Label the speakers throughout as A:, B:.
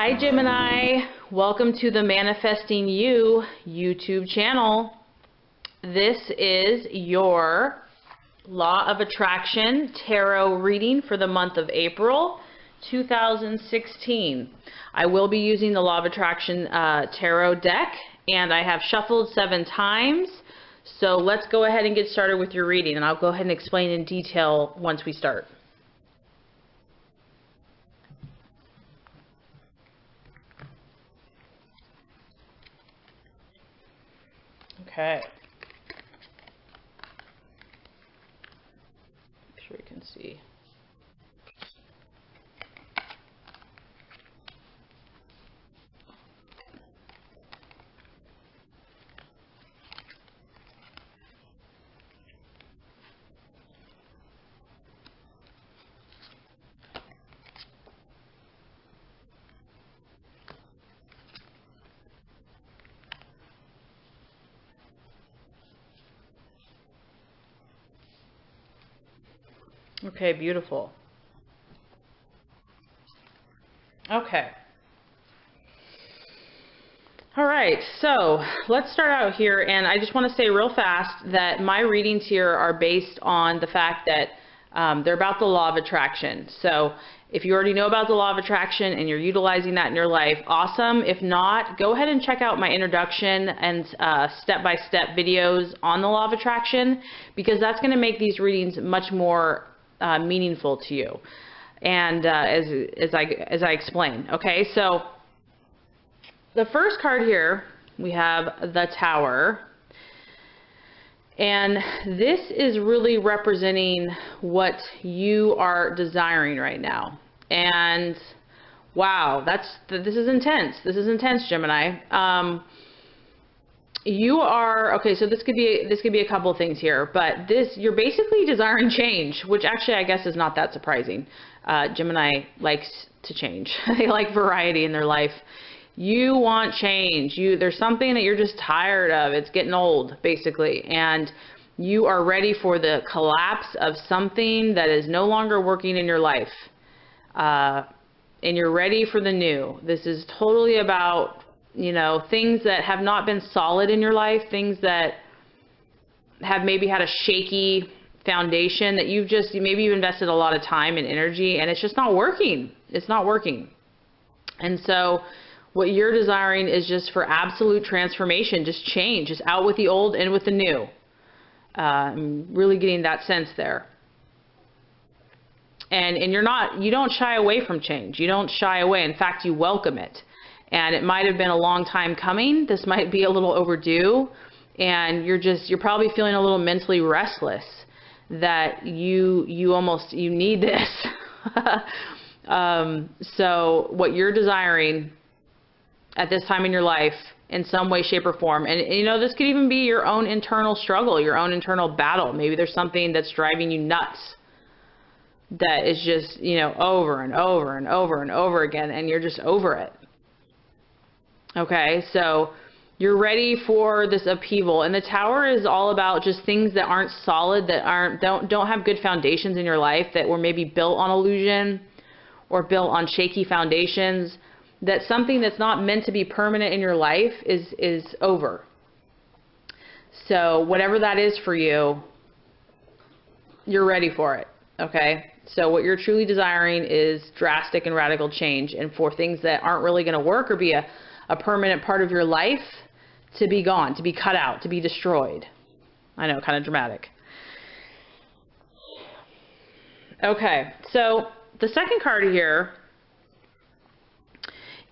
A: Hi Gemini, welcome to the Manifesting You YouTube channel. This is your Law of Attraction Tarot reading for the month of April 2016. I will be using the Law of Attraction Tarot deck, and I have shuffled 7 times. So let's go ahead and get started with your reading, and I'll go ahead and explain in detail once we start. Okay. Make sure you can see. Okay, beautiful. Okay. All right, so let's start out here, and I just want to say real fast that my readings here are based on the fact that they're about the law of attraction. So if you already know about the law of attraction and you're utilizing that in your life, awesome. If not, go ahead and check out my introduction and step-by-step videos on the law of attraction, because that's going to make these readings much more meaningful to you, and as I explain. Okay, so the first card here, we have the Tower, and this is really representing what you are desiring right now. And wow, this is intense. This is intense, Gemini. You are, okay, so this could be a couple of things here, but you're basically desiring change, which actually I guess is not that surprising. Gemini likes to change. They like variety in their life. You want change. There's something that you're just tired of. It's getting old, basically, and you are ready for the collapse of something that is no longer working in your life, and you're ready for the new. This is totally about, you know, things that have not been solid in your life, things that have maybe had a shaky foundation that you maybe you've invested a lot of time and energy, and it's just not working. It's not working. And so what you're desiring is just for absolute transformation, just change, just out with the old, in with the new. I'm really getting that sense there. And you don't shy away from change. You don't shy away. In fact, you welcome it. And it might have been a long time coming. This might be a little overdue, and you're probably feeling a little mentally restless that you need this. So what you're desiring at this time in your life, in some way, shape, or form, and you know, this could even be your own internal struggle, your own internal battle. Maybe there's something that's driving you nuts that is just, you know, over and over and over and over again, and you're just over it. Okay, so you're ready for this upheaval, and the Tower is all about just things that aren't solid, that don't have good foundations in your life, that were maybe built on illusion or built on shaky foundations. That something that's not meant to be permanent in your life is over. So whatever that is for you, you're ready for it. Okay, so what you're truly desiring is drastic and radical change, and for things that aren't really going to work or be a permanent part of your life to be gone, to be cut out, to be destroyed. I know, kind of dramatic. Okay, so the second card here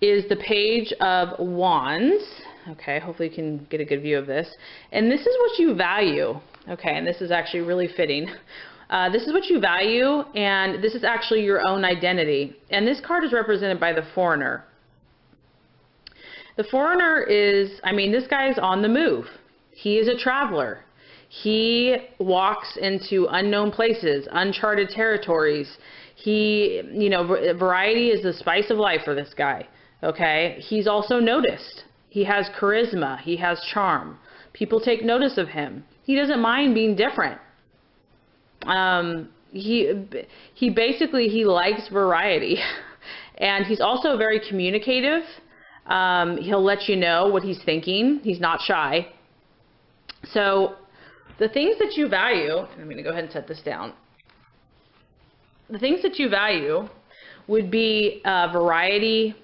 A: is the Page of Wands. Okay, hopefully you can get a good view of this. And this is what you value. Okay, and this is actually really fitting. This is what you value, and this is actually your own identity. And this card is represented by the Foreigner. The Foreigner is, I mean, this guy is on the move. He is a traveler. He walks into unknown places, uncharted territories. You know, variety is the spice of life for this guy. Okay, he's also noticed. He has charisma. He has charm. People take notice of him. He doesn't mind being different. He basically likes variety. And he's also very communicative. He'll let you know what he's thinking. He's not shy. So the things that you value, I'm going to go ahead and set this down. The things that you value would be variety,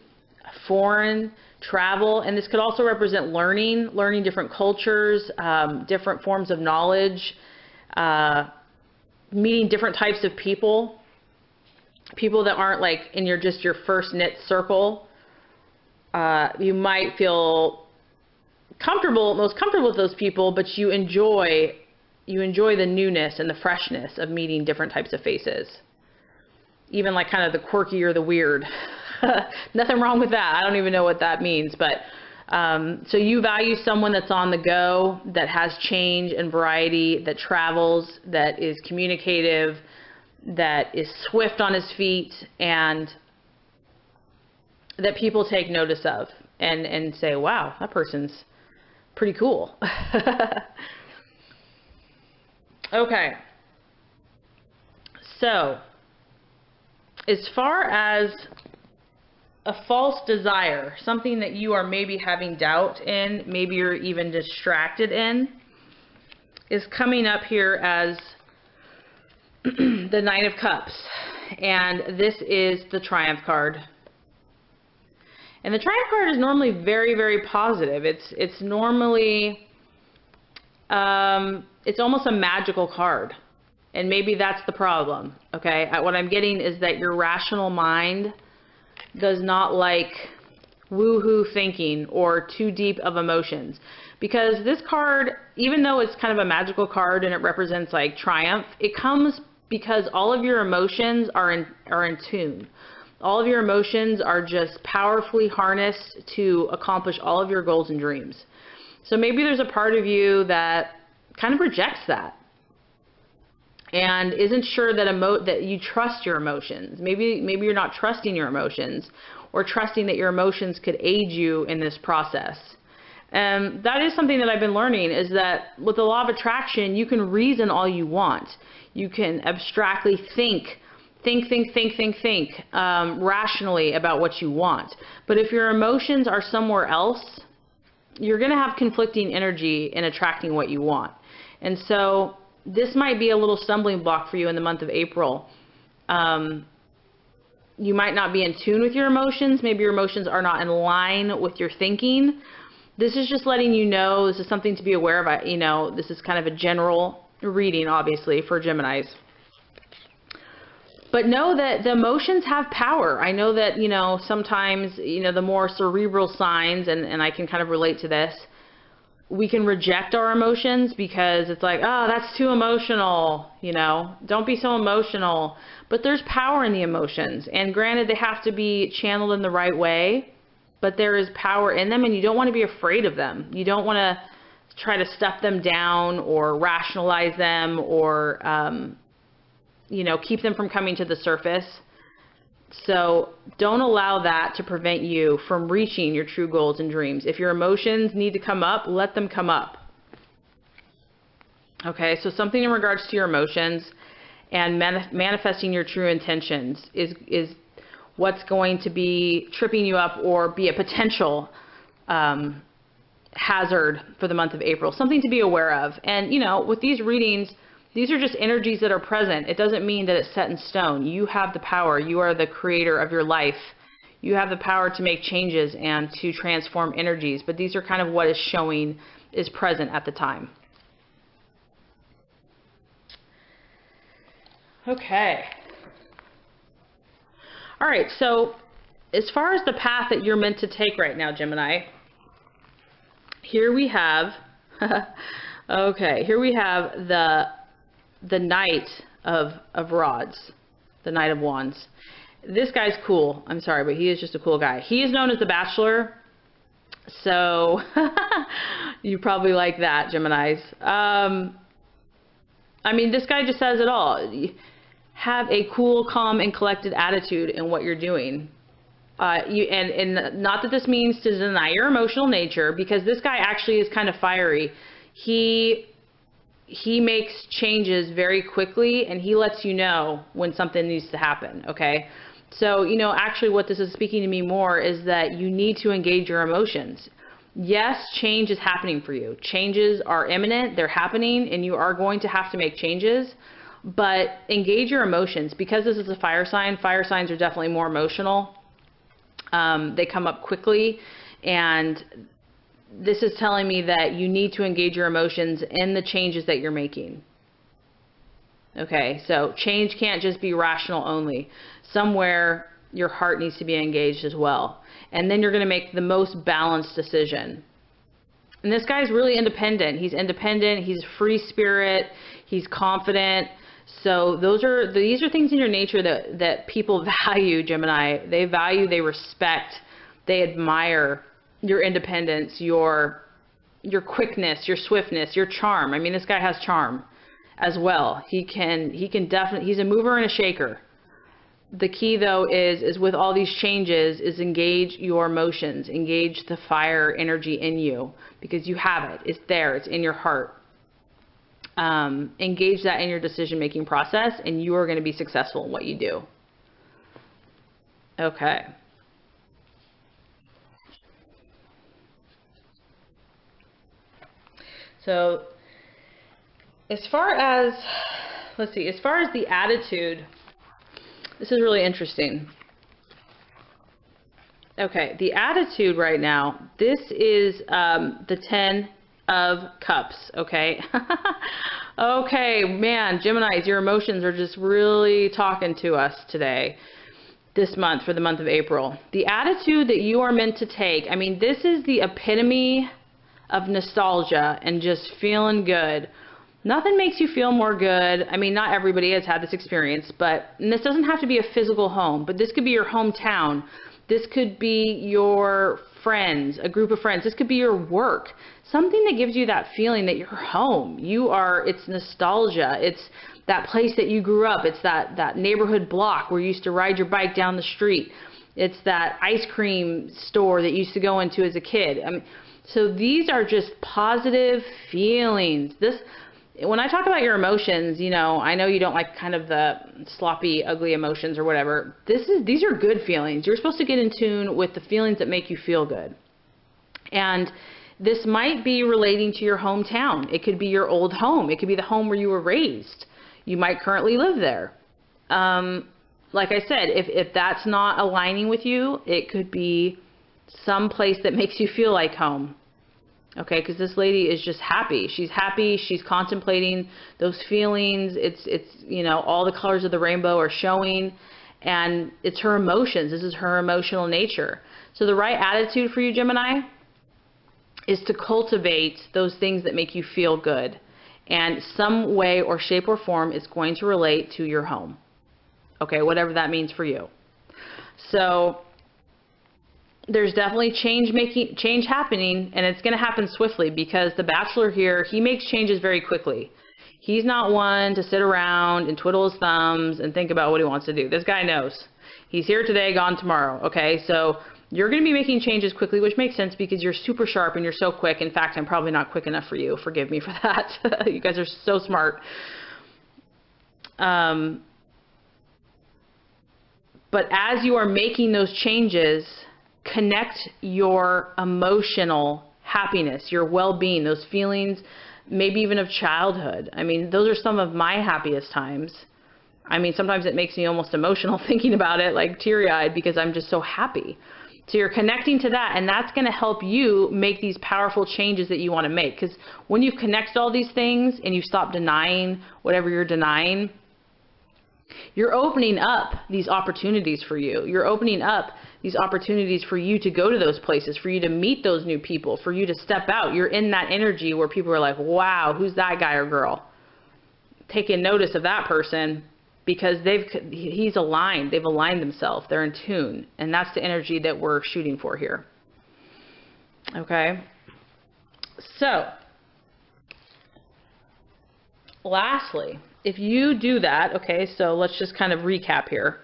A: foreign, travel, and this could also represent learning different cultures, different forms of knowledge, meeting different types of people that aren't like in your first knit circle. You might feel most comfortable with those people, but you enjoy the newness and the freshness of meeting different types of faces. Even like kind of the quirky or the weird. Nothing wrong with that. I don't even know what that means, but so you value someone that's on the go, that has change and variety, that travels, that is communicative, that is swift on his feet, and that people take notice of and say, wow, that person's pretty cool. Okay. So, as far as a false desire, something that you are maybe having doubt in, maybe you're even distracted in, is coming up here as the Nine of Cups. And this is the Triumph card. And the Triumph card is normally very, very positive. It's normally, it's almost a magical card. And maybe that's the problem, okay? What I'm getting is that your rational mind does not like woo-hoo thinking or too deep of emotions. Because this card, even though it's kind of a magical card and it represents like triumph, it comes because all of your emotions are in tune. All of your emotions are just powerfully harnessed to accomplish all of your goals and dreams. So maybe there's a part of you that kind of rejects that and isn't sure that you trust your emotions. Maybe you're not trusting your emotions, or trusting that your emotions could aid you in this process. And that is something that I've been learning, is that with the law of attraction, you can reason all you want. You can abstractly think rationally about what you want. But if your emotions are somewhere else, you're going to have conflicting energy in attracting what you want. And so this might be a little stumbling block for you in the month of April. You might not be in tune with your emotions. Maybe your emotions are not in line with your thinking. This is just letting you know, this is something to be aware of. You know, this is kind of a general reading, obviously, for Geminis. But know that the emotions have power. I know that, you know, sometimes, you know, the more cerebral signs, and I can kind of relate to this, we can reject our emotions because it's like, oh, that's too emotional, you know, don't be so emotional. But there's power in the emotions, and granted, they have to be channeled in the right way, but there is power in them, and you don't want to be afraid of them. You don't want to try to stuff them down or rationalize them or, you know, keep them from coming to the surface. So don't allow that to prevent you from reaching your true goals and dreams. If your emotions need to come up, let them come up. Okay, so something in regards to your emotions and manifesting your true intentions is what's going to be tripping you up or be a potential hazard for the month of April. Something to be aware of. And, you know, with these readings, these are just energies that are present. It doesn't mean that it's set in stone. You have the power. You are the creator of your life. You have the power to make changes and to transform energies. But these are kind of what is showing is present at the time. Okay. All right. So as far as the path that you're meant to take right now, Gemini, here we have, okay, here we have the Knight of Rods, the Knight of Wands. This guy's cool. I'm sorry, but he is just a cool guy. He is known as the Bachelor, so you probably like that, Geminis. I mean, this guy just says it all. Have a cool, calm, and collected attitude in what you're doing. And not that this means to deny your emotional nature, because this guy actually is kind of fiery. He makes changes very quickly, and he lets you know when something needs to happen, okay? So, you know, actually what this is speaking to me more is that you need to engage your emotions. Yes, change is happening for you. Changes are imminent, they're happening, and you are going to have to make changes, but engage your emotions. Because this is a fire signs are definitely more emotional. They come up quickly, and this is telling me that you need to engage your emotions in the changes that you're making. Okay, so change can't just be rational only. Somewhere your heart needs to be engaged as well. And then you're going to make the most balanced decision. And this guy's really independent. He's independent, he's free spirit, he's confident. So these are things in your nature that people value, Gemini. They value, they respect, they admire your independence, your quickness, your swiftness, your charm. I mean, this guy has charm as well. He can definitely, he's a mover and a shaker. The key though is with all these changes is engage your emotions, engage the fire energy in you, because you have it. It's there. It's in your heart. Engage that in your decision-making process, and you are going to be successful in what you do. Okay. So as far as, let's see, as far as the attitude, this is really interesting. Okay, the attitude right now, this is the 10 of Cups, okay? Okay, man, Geminis, your emotions are just really talking to us today, this month, for the month of April. The attitude that you are meant to take, I mean, this is the epitome of nostalgia and just feeling good. Nothing makes you feel more good. I mean, not everybody has had this experience, and this doesn't have to be a physical home, but this could be your hometown. This could be your friends, a group of friends. This could be your work. Something that gives you that feeling that you're home. It's nostalgia. It's that place that you grew up. It's that neighborhood block where you used to ride your bike down the street. It's that ice cream store that you used to go into as a kid. I mean, so these are just positive feelings. When I talk about your emotions, you know, I know you don't like kind of the sloppy, ugly emotions or whatever. These are good feelings. You're supposed to get in tune with the feelings that make you feel good. And this might be relating to your hometown. It could be your old home. It could be the home where you were raised. You might currently live there. Like I said, if that's not aligning with you, it could be some place that makes you feel like home. Okay, because this lady is just happy. She's happy. She's contemplating those feelings. It's you know, all the colors of the rainbow are showing, and it's her emotions. This is her emotional nature. So the right attitude for you, Gemini, is to cultivate those things that make you feel good, and some way or shape or form is going to relate to your home. Okay, whatever that means for you. So there's definitely change happening, and it's going to happen swiftly, because the Bachelor here, he makes changes very quickly. He's not one to sit around and twiddle his thumbs and think about what he wants to do. This guy knows. He's here today, gone tomorrow. Okay, so you're going to be making changes quickly, which makes sense because you're super sharp and you're so quick. In fact, I'm probably not quick enough for you. Forgive me for that. You guys are so smart. But as you are making those changes, connect your emotional happiness, your well-being, those feelings, maybe even of childhood. I mean, those are some of my happiest times. I mean, sometimes it makes me almost emotional thinking about it, like teary-eyed, because I'm just so happy. So you're connecting to that, and that's going to help you make these powerful changes that you want to make. Because when you've connected all these things and you stop denying whatever you're denying, you're opening up these opportunities for you. You're opening up these opportunities for you to go to those places, for you to meet those new people, for you to step out. You're in that energy where people are like, wow, who's that guy or girl? Taking notice of that person, because he's aligned. They've aligned themselves. They're in tune. And that's the energy that we're shooting for here. Okay? So, lastly, if you do that, okay, so let's just kind of recap here.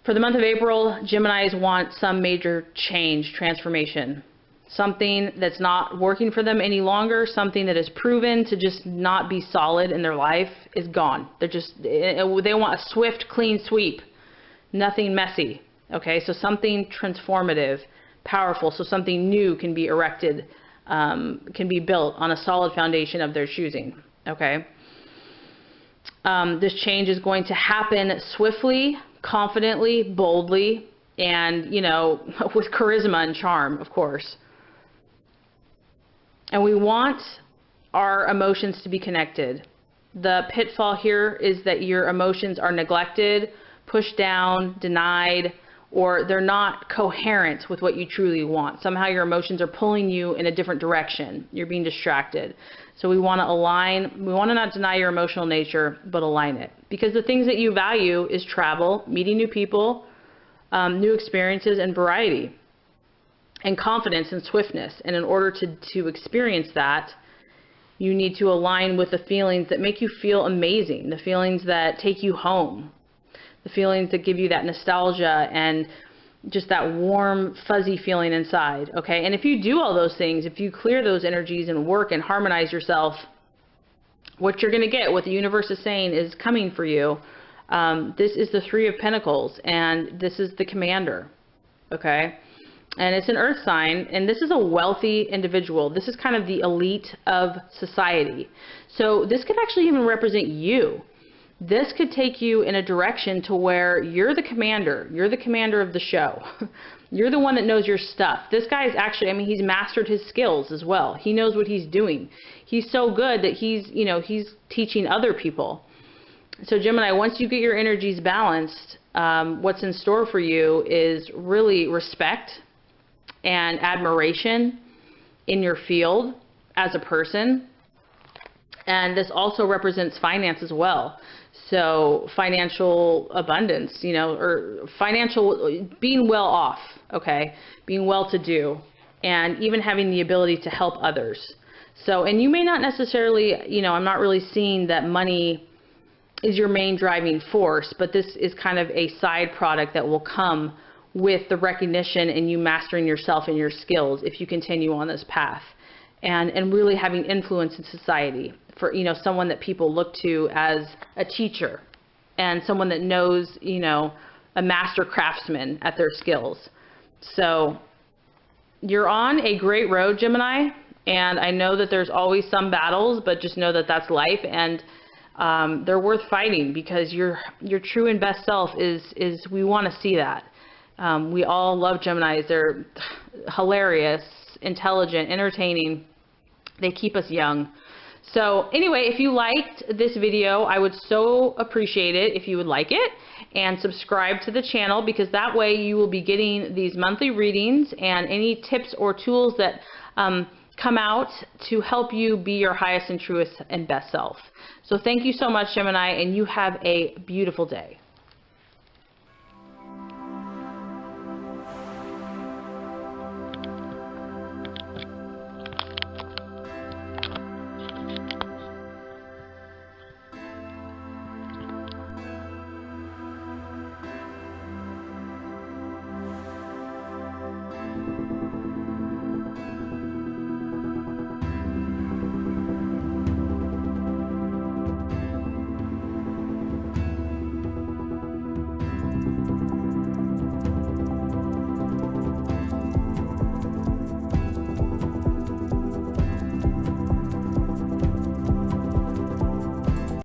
A: For the month of April, Geminis want some major change, transformation. Something that's not working for them any longer, something that is proven to just not be solid in their life is gone. They want a swift, clean sweep. nothing messy. Okay, so something transformative, powerful, so something new can be erected, can be built on a solid foundation of their choosing. Okay, this change is going to happen swiftly, confidently, boldly, and, you know, with charisma and charm, of course. And we want our emotions to be connected. The pitfall here is that your emotions are neglected, pushed down, denied, or they're not coherent with what you truly want. Somehow your emotions are pulling you in a different direction. You're being distracted. So we want to align. We want to not deny your emotional nature, but align it. Because the things that you value is travel, meeting new people, new experiences, and variety, and confidence and swiftness. And in order to experience that, you need to align with the feelings that make you feel amazing, the feelings that take you home, the feelings that give you that nostalgia and just that warm, fuzzy feeling inside, okay? And if you do all those things, if you clear those energies and work and harmonize yourself, what you're going to get, what the universe is saying is coming for you. This is the Three of Pentacles, and this is the commander, okay? And it's an earth sign, and this is a wealthy individual. This is kind of the elite of society. So this could actually even represent you. This could take you in a direction to where you're the commander. You're the commander of the show. You're the one that knows your stuff. This guy is actually, I mean, he's mastered his skills as well. He knows what he's doing. He's so good that he's, you know, he's teaching other people. So Gemini, once you get your energies balanced, what's in store for you is really respect and admiration in your field as a person. And this also represents finance as well. So financial abundance, you know, or financial, being well off, okay, being well to do, and even having the ability to help others. So, and you may not necessarily, you know, I'm not really seeing that money is your main driving force, but this is kind of a side product that will come with the recognition and you mastering yourself and your skills if you continue on this path, and really having influence in society. For, you know, someone that people look to as a teacher and someone that knows, you know, a master craftsman at their skills. So you're on a great road, Gemini, and I know that there's always some battles, but just know that that's life, and they're worth fighting, because your true and best self is we want to see that. We all love Geminis. They're hilarious, intelligent, entertaining. They keep us young. So anyway, if you liked this video, I would so appreciate it if you would like it and subscribe to the channel, because that way you will be getting these monthly readings and any tips or tools that come out to help you be your highest and truest and best self. So thank you so much, Gemini, and you have a beautiful day.